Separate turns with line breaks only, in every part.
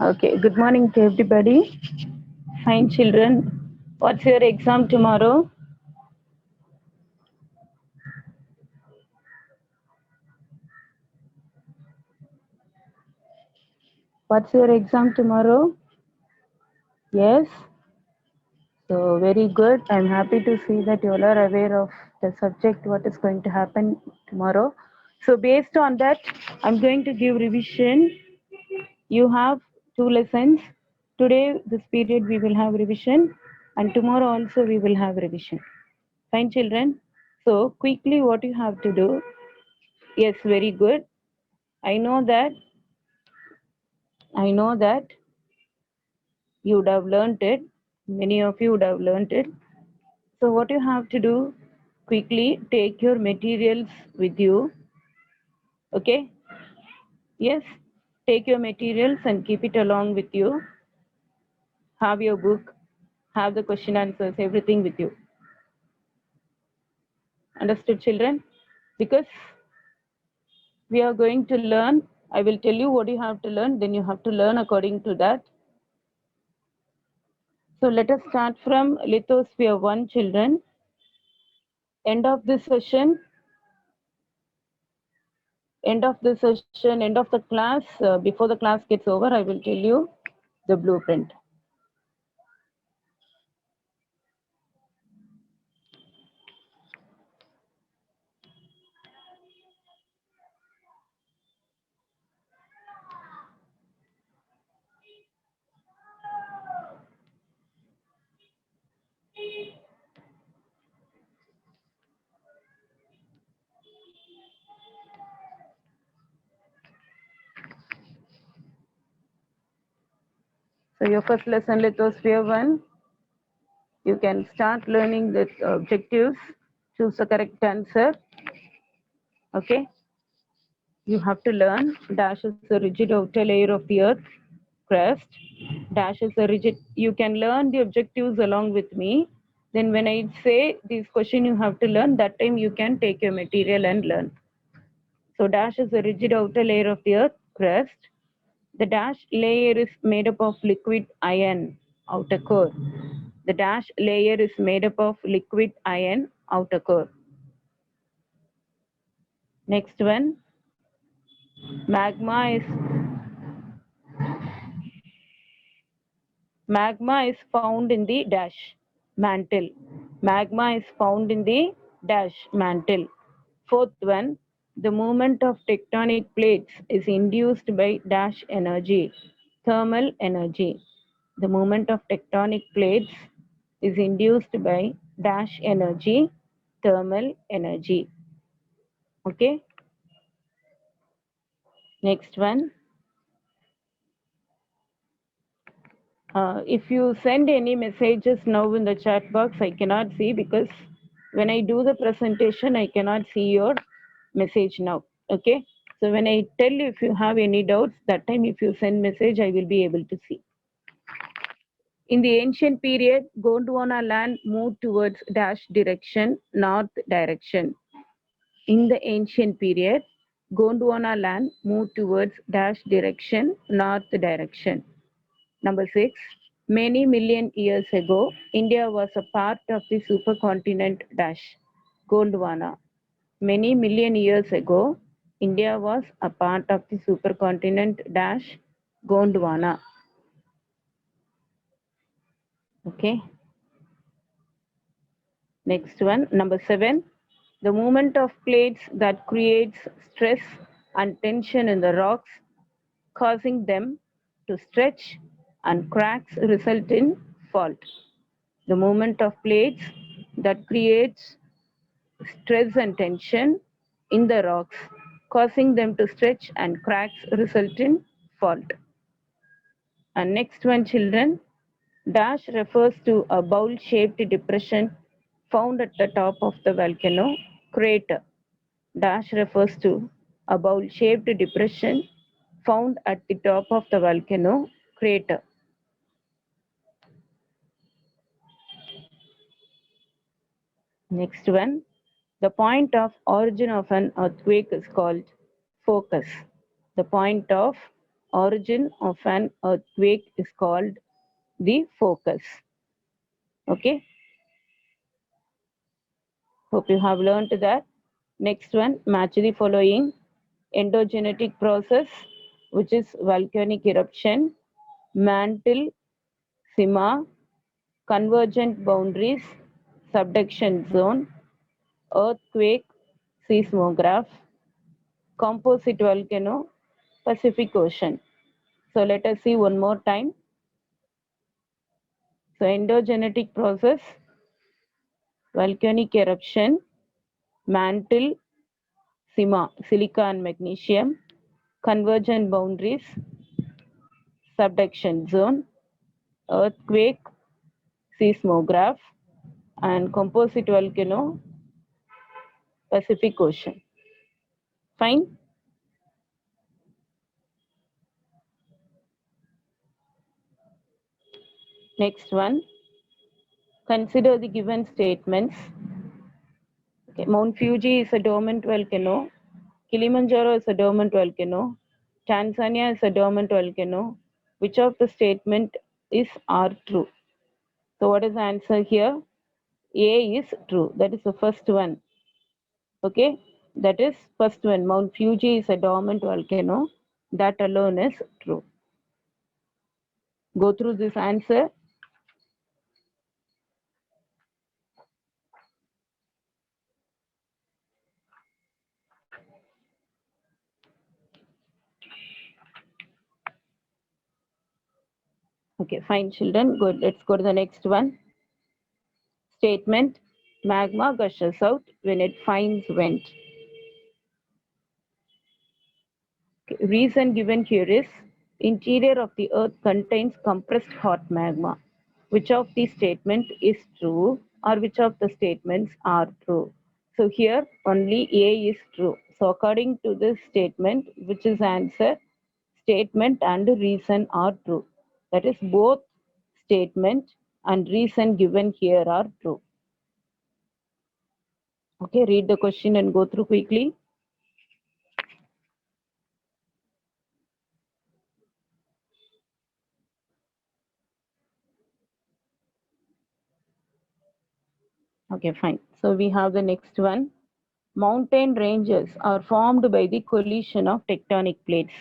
Okay, good morning to everybody. Fine, children. What's your exam tomorrow? What's your exam tomorrow? Yes. So, very good. I'm happy to see that you all are aware of the subject, what is going to happen tomorrow. So, based on that, I'm going to give revision. You have two lessons. Today, this period, we will have revision, and tomorrow also, we will have revision. Fine, children. So, quickly, what you have to do. Yes, very good. I know that you would have learnt it. Many of you would have learnt it. So what you have to do, quickly take your materials with you. Okay? Yes. Take your materials and keep it along with you. Have your book, have the question answers, everything with you. Understood, children? Because we are going to learn, I will tell you what you have to learn, then you have to learn according to that. So let us start from lithosphere 1, children. End of this session, end of the session, end of the class, before the class gets over, I will tell you the blueprint. So your first lesson, lithosphere 1, you can start learning the objectives, choose the correct answer. Okay, you have to learn dash is a rigid outer layer of the earth crust, dash is a rigid, you can learn the objectives along with me. Then when I say this question you have to learn, that time you can take your material and learn. So dash is a rigid outer layer of the earth crust. The dash layer is made up of liquid iron outer core. The dash layer is made up of liquid iron outer core. Next one, magma is found in the dash mantle. Magma is found in the dash mantle. Fourth one, the movement of tectonic plates is induced by dash energy, thermal energy. The movement of tectonic plates is induced by dash energy, thermal energy. Okay. Next one. If you send any messages now in the chat box, I cannot see because when I do the presentation, I cannot see your message now. Okay. So when I tell you if you have any doubts, that time if you send message, I will be able to see. In the ancient period, Gondwana land moved towards dash direction, north direction. In the ancient period, Gondwana land moved towards dash direction, north direction. Number 6. Many million years ago, India was a part of the supercontinent dash Gondwana. Many million years ago, India was a part of the supercontinent dash Gondwana. Okay. Next one, number 7. The movement of plates that creates stress and tension in the rocks, causing them to stretch and cracks result in fault. The movement of plates that creates stress and tension in the rocks, causing them to stretch and cracks result in fault. And next one, children, dash refers to a bowl-shaped depression found at the top of the volcano crater. Dash refers to a bowl-shaped depression found at the top of the volcano crater. Next one, the point of origin of an earthquake is called focus. The point of origin of an earthquake is called the focus. Okay, hope you have learned that. Next one, match the following: endogenetic process, which is volcanic eruption, mantle, sima, convergent boundaries, subduction zone, earthquake, seismograph, composite volcano, Pacific Ocean. So let us see one more time. So endogenetic process, volcanic eruption, mantle, sima, silica and magnesium, convergent boundaries, subduction zone, earthquake, seismograph, and composite volcano, Pacific Ocean. Fine. Next one, consider the given statements. Okay. Mount Fuji is a dormant volcano. Kilimanjaro is a dormant volcano. Tanzania is a dormant volcano. Which of the statement is are true? So what is the answer here? A is true. That is the first one. Okay. That is first one. Mount Fuji is a dormant volcano. That alone is true. Go through this answer. Okay, fine, children. Good. Let's go to the next one. Statement: magma gushes out when it finds vent. Okay. Reason given here is interior of the earth contains compressed hot magma. Which of these statement is true, or which of the statements are true? So here only A is true. So according to this statement, which is answer, statement and reason are true. That is, both statement and reason given here are true. Okay, read the question and go through quickly. Okay, fine. So we have the next one. Mountain ranges are formed by the collision of tectonic plates.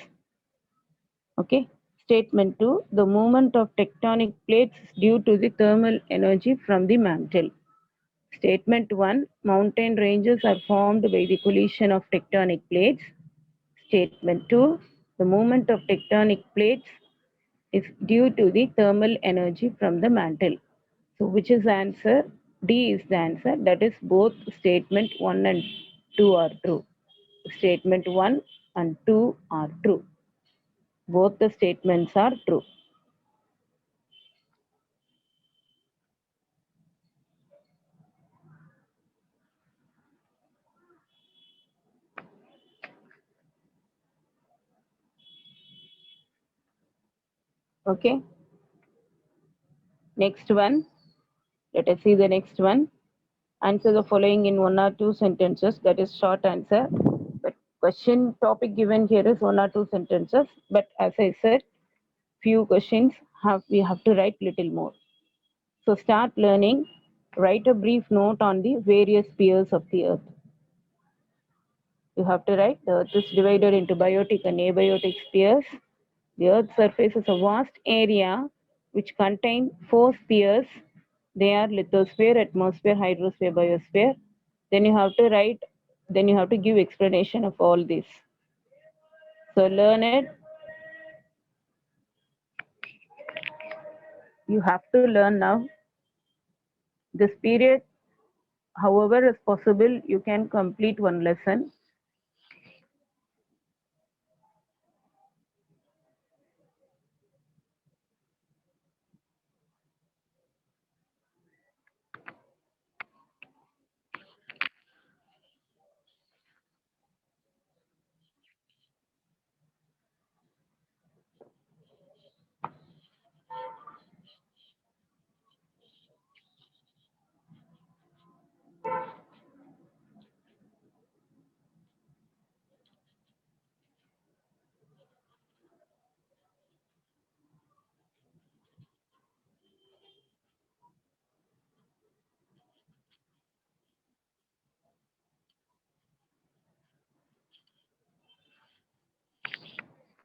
Okay. Statement 2. The movement of tectonic plates is due to the thermal energy from the mantle. Statement 1. Mountain ranges are formed by the collision of tectonic plates. Statement 2. The movement of tectonic plates is due to the thermal energy from the mantle. So which is the answer? D is the answer. That is, both statement 1 and 2 are true. Statement 1 and 2 are true. Both the statements are true. Okay. Next one. Let us see the next one. Answer the following in one or two sentences. That is short answer. But question topic given here is one or two sentences. But as I said, few questions we have to write little more. So start learning. Write a brief note on the various spheres of the earth. You have to write the earth is divided into biotic and abiotic spheres. The earth's surface is a vast area which contain four spheres. They are lithosphere, atmosphere, hydrosphere, biosphere. Then you have to write, then you have to give explanation of all this. So learn it. You have to learn now. This period, however is possible, you can complete one lesson.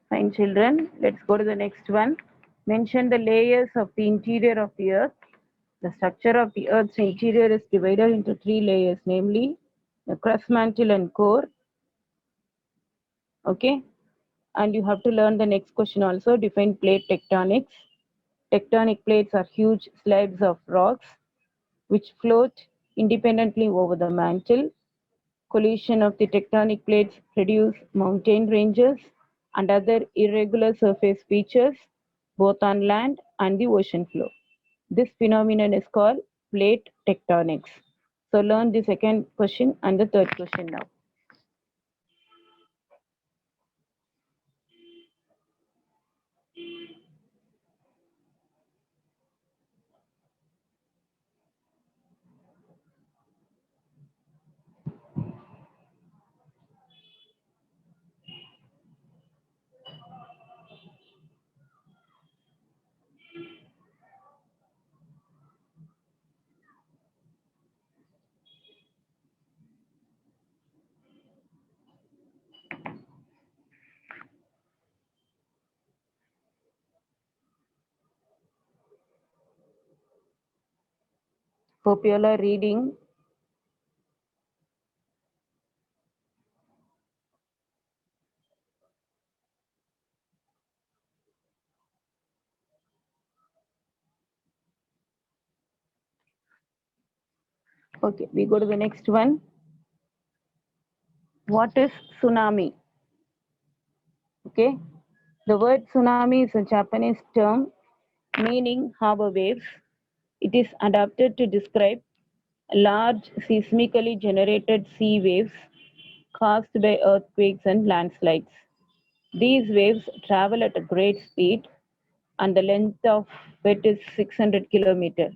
Fine, children. Let's go to the next one. Mention the layers of the interior of the Earth. The structure of the Earth's interior is divided into three layers, namely the crust, mantle, and core. Okay. And you have to learn the next question also. Define plate tectonics. Tectonic plates are huge slabs of rocks which float independently over the mantle. Collision of the tectonic plates produce mountain ranges and other irregular surface features both on land and the ocean floor. This phenomenon is called plate tectonics. So learn the second question and the third question now. Hope you all are reading. Okay, we go to the next one. What is tsunami? Okay, the word tsunami is a Japanese term meaning harbor waves. It is adapted to describe large seismically generated sea waves caused by earthquakes and landslides. These waves travel at a great speed and the length of it is 600 km.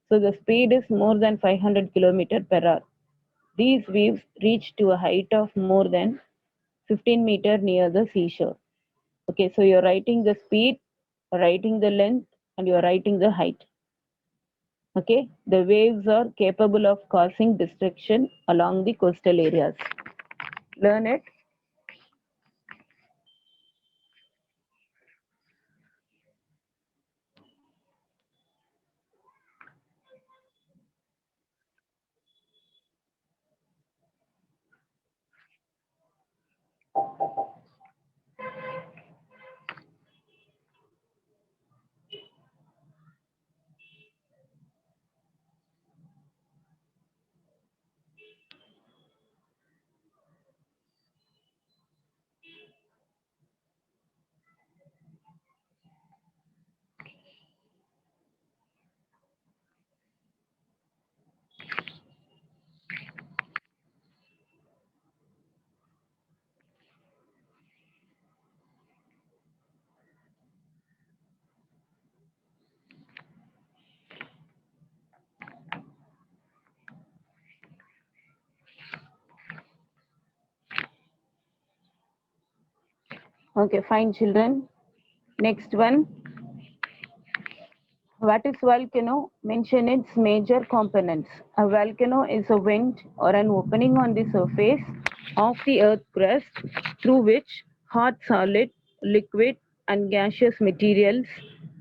So the speed is more than 500 km per hour. These waves reach to a height of more than 15 meters near the seashore. Okay, so you're writing the speed, writing the length, and you're writing the height. Okay, the waves are capable of causing destruction along the coastal areas. Learn it. Okay, fine, children. Next one. What is volcano? Mention its major components. A volcano is a vent or an opening on the surface of the earth crust through which hot, solid, liquid, and gaseous materials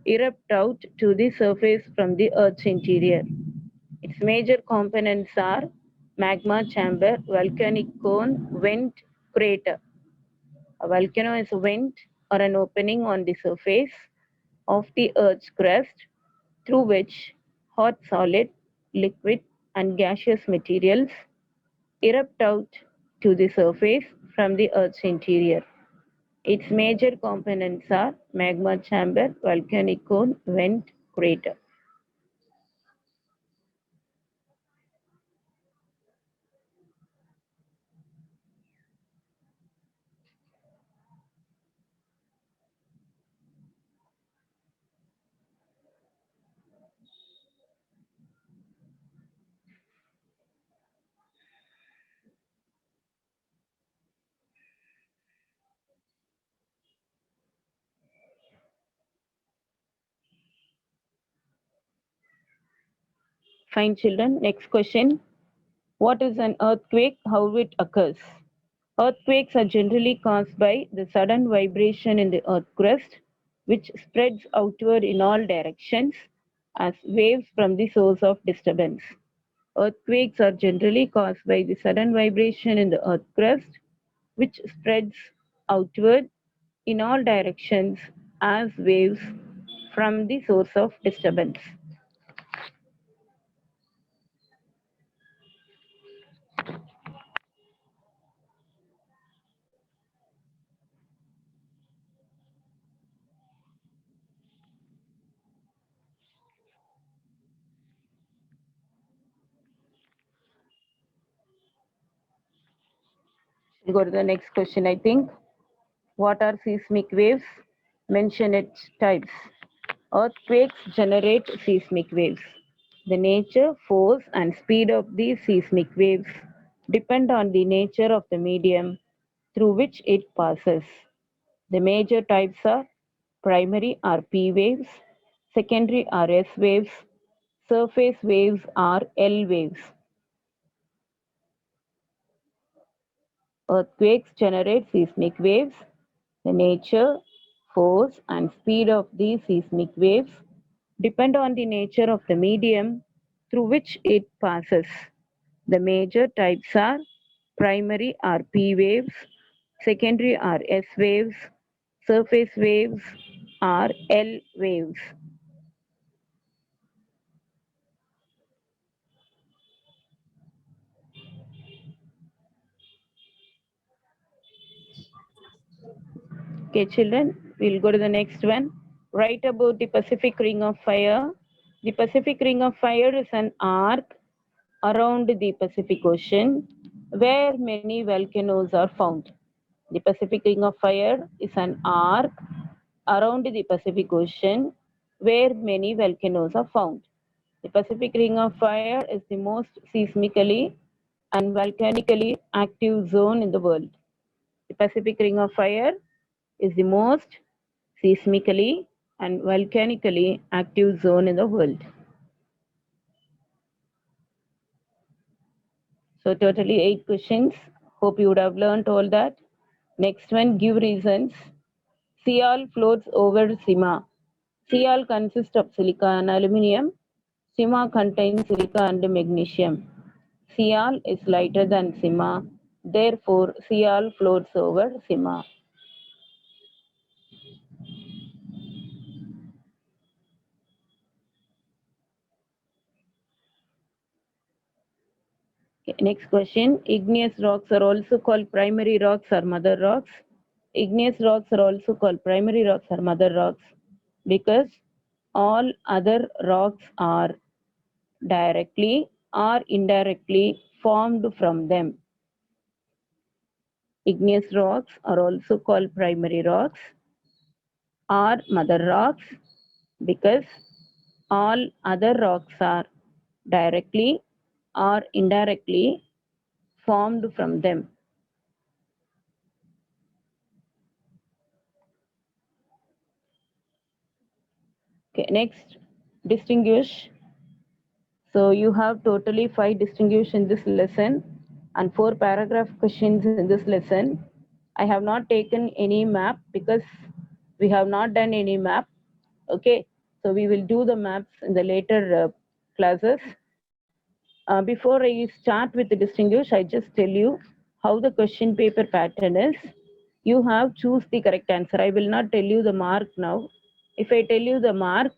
erupt out to the surface from the earth's interior. Its major components are magma chamber, volcanic cone, vent, crater. A volcano is a vent or an opening on the surface of the Earth's crust through which hot, solid, liquid, and gaseous materials erupt out to the surface from the Earth's interior. Its major components are magma chamber, volcanic cone, vent, crater. Fine, children. Next question. What is an earthquake? How it occurs? Earthquakes are generally caused by the sudden vibration in the earth crust, which spreads outward in all directions as waves from the source of disturbance. Earthquakes are generally caused by the sudden vibration in the earth crust, which spreads outward in all directions as waves from the source of disturbance. We'll go to the next question, I think. What are seismic waves? Mention its types. Earthquakes generate seismic waves. The nature, force, and speed of these seismic waves depend on the nature of the medium through which it passes. The major types are primary are P waves, secondary are S waves, surface waves are L waves. Earthquakes generate seismic waves. The nature, force, and speed of these seismic waves depend on the nature of the medium through which it passes. The major types are primary are P waves, secondary are S waves, surface waves are L waves. Okay, children, we'll go to the next one. Write about the Pacific Ring of Fire. The Pacific Ring of Fire is an arc around the Pacific Ocean where many volcanoes are found. The Pacific Ring of Fire is an arc around the Pacific Ocean where many volcanoes are found. The Pacific Ring of Fire is the most seismically and volcanically active zone in the world. The Pacific Ring of Fire is the most seismically and volcanically active zone in the world. So totally 8 questions. Hope you would have learned all that. Next one, give reasons. Sial floats over Sima. Sial consists of silica and aluminium. Sima contains silica and magnesium. Sial is lighter than Sima. Therefore, Sial floats over Sima. Okay, next question. Igneous rocks are also called primary rocks or mother rocks. Igneous rocks are also called primary rocks or mother rocks because all other rocks are directly or indirectly formed from them. Igneous rocks are also called primary rocks or mother rocks because all other rocks are directly or indirectly formed from them. Okay, next, distinguish. So you have totally 5 distinguish in this lesson and 4 paragraph questions in this lesson. I have not taken any map because we have not done any map. Okay, so we will do the maps in the later classes. Before I start with the distinguish, I just tell you how the question paper pattern is. You have choose the correct answer. I will not tell you the mark now. If I tell you the mark,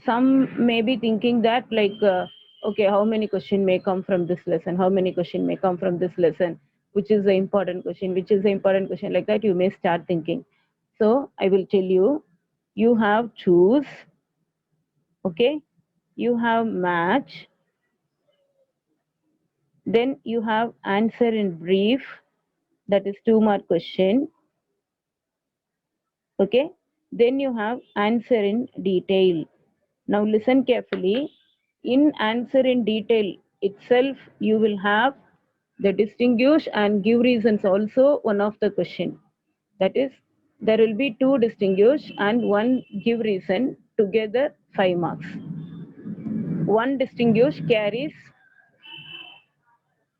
some may be thinking that like, okay, how many question may come from this lesson? How many question may come from this lesson? Which is the important question? Which is the important question? Like that, you may start thinking. So I will tell you, you have choose, okay? You have match, then you have answer in brief, that is 2 mark question. Okay. Then you have answer in detail. Now listen carefully. In answer in detail itself, you will have the distinguish and give reasons also one of the question. That is, there will be 2 distinguish and 1 give reason, together 5 marks. 1 distinguish carries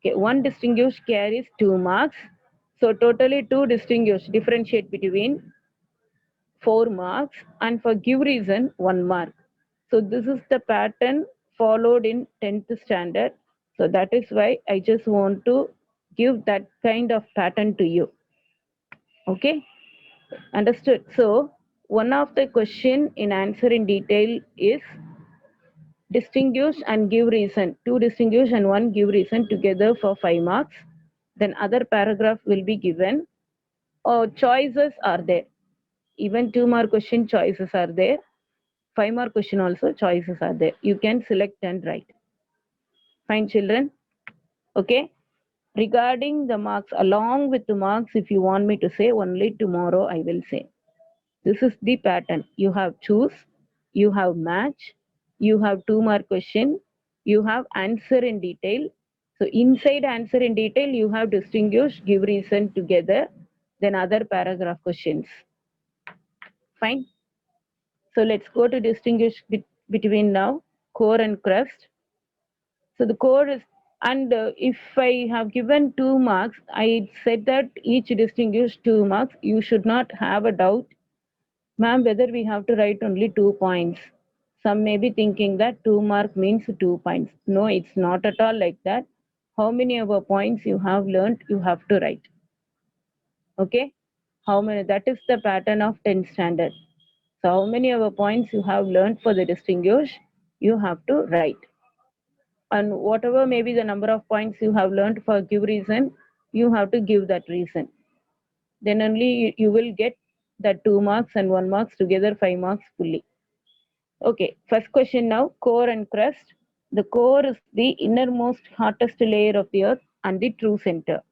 Okay, 1 distinguish carries 2 marks. So totally 2 distinguish, differentiate between 4 marks, and for give reason 1 mark. So this is the pattern followed in 10th standard. So that is why I just want to give that kind of pattern to you. Okay, understood. So one of the question in answer in detail is distinguish and give reason. 2 distinguish and 1 give reason together for 5 marks. Then other paragraph will be given. Or choices are there. Even 2 mark question choices are there. 5 mark question also choices are there. You can select and write. Fine, children. Okay. Regarding the marks, along with the marks, if you want me to say, only tomorrow I will say. This is the pattern. You have choose, you have match, you have 2 mark question, you have answer in detail. So inside answer in detail, you have distinguish, give reason together, then other paragraph questions. Fine. So let's go to distinguish between now core and crust. So the core is, and if I have given 2 marks, I said that each distinguish 2 marks. You should not have a doubt, ma'am, whether we have to write only 2 points. Some may be thinking that 2 mark means 2 points. No, it's not at all like that. How many of the points you have learned, you have to write. Okay? How many? That is the pattern of 10th standard. So how many of the points you have learned for the distinguish, you have to write. And whatever may be the number of points you have learned for give reason, you have to give that reason. Then only you will get that 2 marks and 1 marks together 5 marks fully. Okay, first question now, core and crust. The core is the innermost hottest layer of the earth and the true center.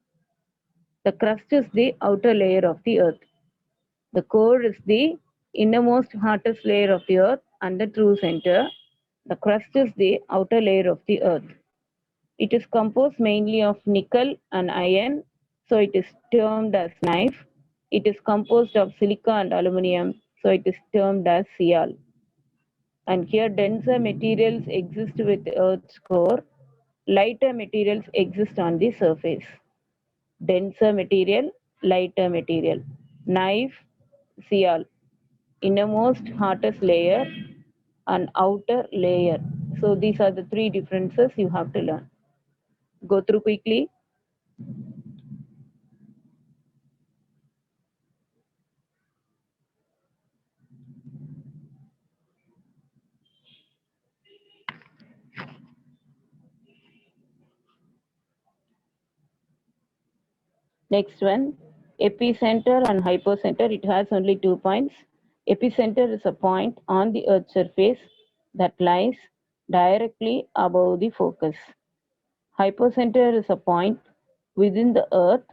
The crust is the outer layer of the earth. The core is the innermost hottest layer of the earth and the true center. The crust is the outer layer of the earth. It is composed mainly of nickel and iron, so it is termed as knife. It is composed of silica and aluminum, so it is termed as Sial. And here denser materials exist with Earth's core, lighter materials exist on the surface. Denser material, lighter material. Knife, Sial. Innermost, hottest layer, and outer layer. So these are the 3 differences you have to learn. Go through quickly. Next one, epicenter and hypocenter. It has only 2 points. Epicenter is a point on the Earth's surface that lies directly above the focus. Hypocenter is a point within the Earth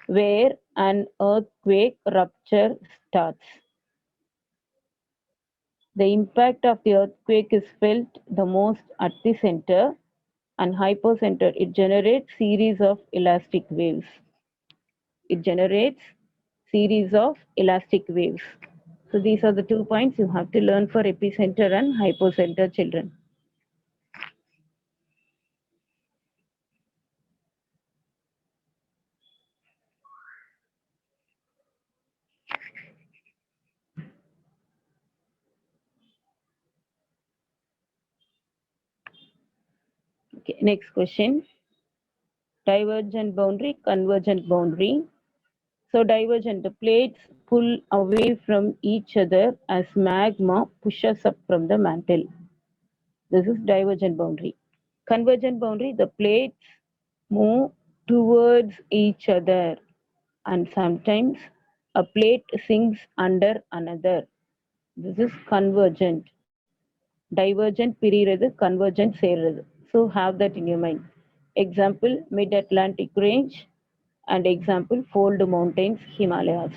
where an earthquake rupture starts. The impact of the earthquake is felt the most at the center, and hypocenter, it generates series of elastic waves. It generates series of elastic waves. So these are the 2 points you have to learn for epicenter and hypocenter, children. Okay, next question. Divergent boundary, convergent boundary. So divergent, the plates pull away from each other as magma pushes up from the mantle. This is divergent boundary. Convergent boundary, the plates move towards each other, and sometimes a plate sinks under another. This is convergent. Divergent பிரிகிறது, convergent சேர்றது. So have that in your mind. Example, mid-Atlantic range, and example, fold mountains, Himalayas.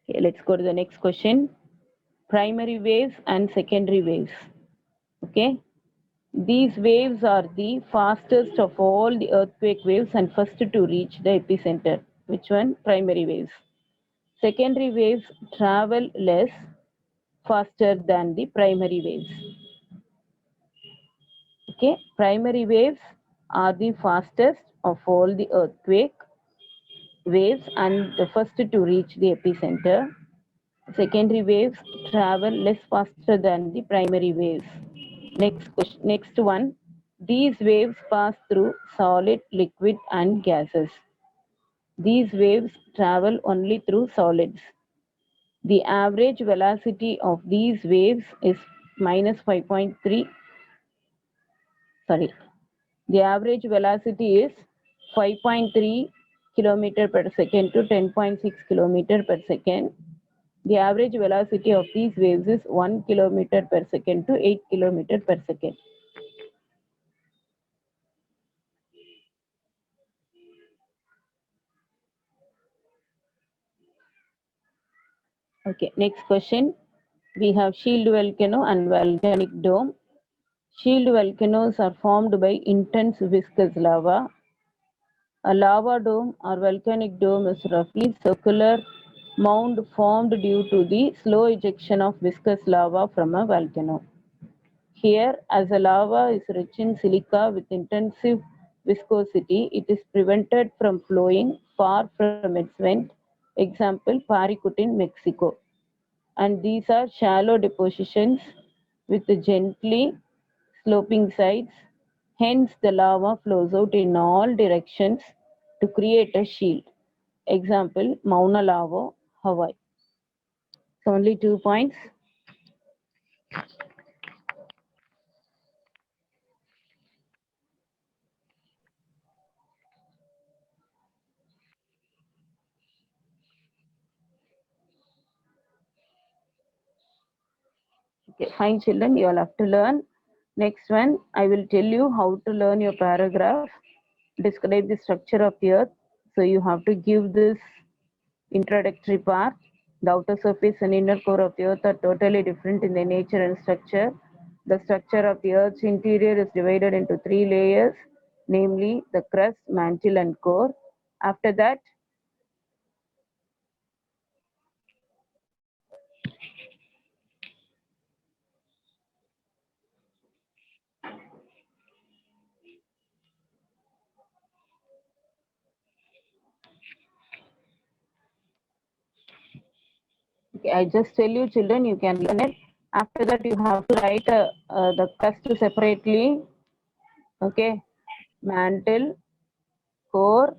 Okay, let's go to the next question. Primary waves and secondary waves. Okay, these waves are the fastest of all the earthquake waves and first to reach the epicenter. Which one? Primary waves. Secondary waves travel less, faster than the primary waves. Okay, primary waves are the fastest of all the earthquake waves and the first to reach the epicenter. Secondary waves travel less faster than the primary waves. Next one. These waves pass through solid, liquid, and gases. These waves travel only through solids. The average velocity of these waves is minus 5.3. Sorry. The average velocity is 5.3 kilometer per second to 10.6 kilometer per second. The average velocity of these waves is 1 kilometer per second to 8 kilometer per second. Okay, next question. We have shield volcano and volcanic dome. Shield volcanoes are formed by intense viscous lava. A lava dome or volcanic dome is roughly circular mound formed due to the slow ejection of viscous lava from a volcano. Here, as the lava is rich in silica with intensive viscosity, it is prevented from flowing far from its vent. Example, Paricutin, Mexico. And these are shallow depositions with gently sloping sides. Hence, the lava flows out in all directions to create a shield. Example, Mauna Lava, Hawaii. So only 2 points. Okay, fine children, you all have to learn. Next one, I will tell you how to learn your paragraph. Describe the structure of the earth. So you have to give this introductory part. The outer surface and inner core of the earth are totally different in their nature and structure. The structure of the earth's interior is divided into 3 layers, namely the crust, mantle, and core. After that, okay, I just tell you, children, you can learn it. After that, you have to write the crust separately. Okay, mantle, core,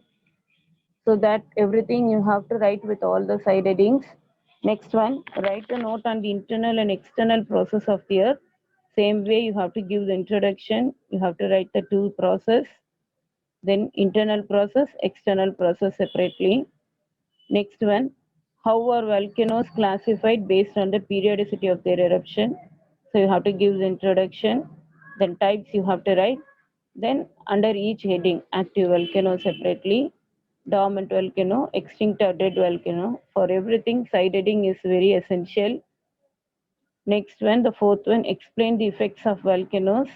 so that everything you have to write with all the side headings. Next one, write a note on the internal and external process of the earth. Same way, you have to give the introduction. You have to write the two process, then internal process, external process separately. Next one, how are volcanoes classified based on the periodicity of their eruption? So you have to give the introduction, then types you have to write, then under each heading, active volcano separately, dormant volcano, extinct or dead volcano. For everything, side heading is very essential. Next one, the fourth one, explain the effects of volcanoes.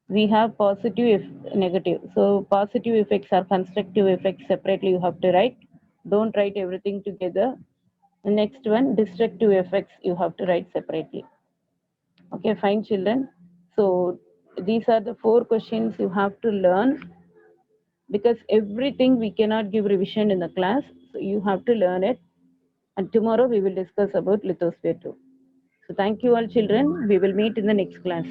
We have positive, negative. So positive effects are constructive effects separately you have to write. Don't write everything together. The next one, destructive effects you have to write separately. Okay, fine children. So these are the 4 questions you have to learn, because everything we cannot give revision in the class. So you have to learn it. And tomorrow we will discuss about lithosphere 2. So thank you all children. We will meet in the next class.